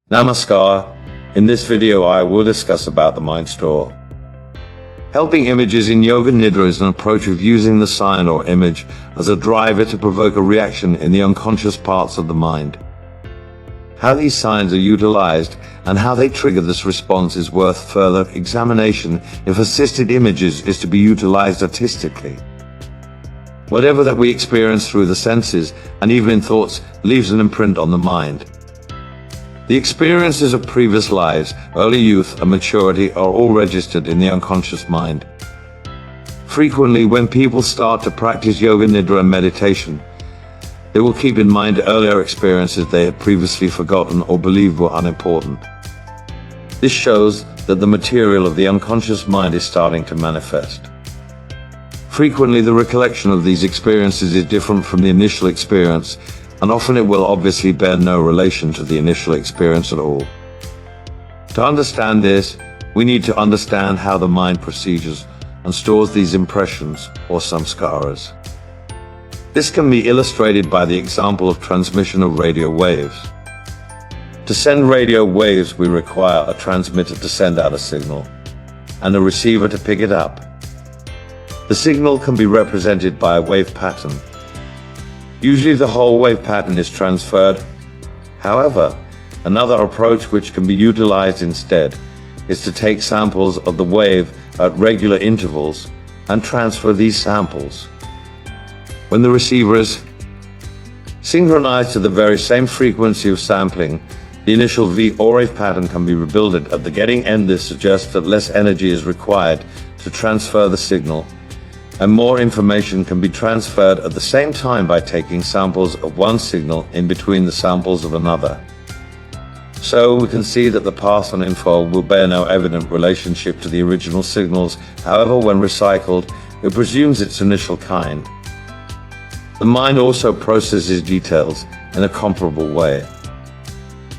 Namaskar. In this video I will discuss about the mind store. Helping images in Yoga Nidra is an approach of using the sign or image as a driver to provoke a reaction in the unconscious parts of the mind. How these signs are utilized and how they trigger this response is worth further examination if assisted images is to be utilized artistically. Whatever that we experience through the senses and even in thoughts leaves an imprint on the mind. The experiences of previous lives, early youth, and maturity are all registered in the unconscious mind. Frequently, when people start to practice Yoga Nidra and meditation, they will keep in mind earlier experiences they had previously forgotten or believed were unimportant. This shows that the material of the unconscious mind is starting to manifest. Frequently, the recollection of these experiences is different from the initial experience, and often it will obviously bear no relation to the initial experience at all. To understand this, we need to understand how the mind procedures and stores these impressions, or samskaras. This can be illustrated by the example of transmission of radio waves. To send radio waves, we require a transmitter to send out a signal, and a receiver to pick it up. The signal can be represented by a wave pattern. Usually the whole wave pattern is transferred. However, another approach which can be utilized instead is to take samples of the wave at regular intervals and transfer these samples. When the receiver is synchronized to the very same frequency of sampling, the initial V or wave pattern can be rebuilt at the getting end. This suggests that less energy is required to transfer the signal, and more information can be transferred at the same time by taking samples of one signal in between the samples of another. So we can see that the pass on info will bear no evident relationship to the original signals. However, when recycled, it resumes its initial kind. The mind also processes details in a comparable way.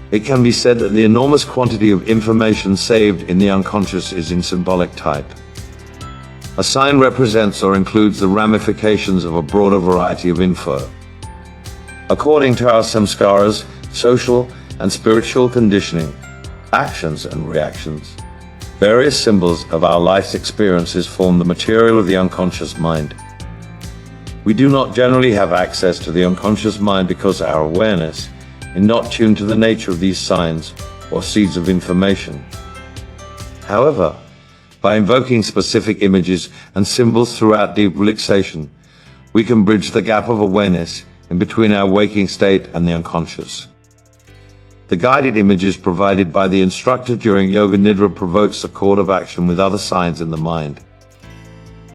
It can be said that the enormous quantity of information saved in the unconscious is in symbolic type. A sign represents or includes the ramifications of a broader variety of info. According to our samskaras, social and spiritual conditioning, actions and reactions, various symbols of our life's experiences form the material of the unconscious mind. We do not generally have access to the unconscious mind because our awareness is not tuned to the nature of these signs or seeds of information. However, by invoking specific images and symbols throughout deep relaxation, we can bridge the gap of awareness in between our waking state and the unconscious. The guided images provided by the instructor during Yoga Nidra provokes a chord of action with other signs in the mind.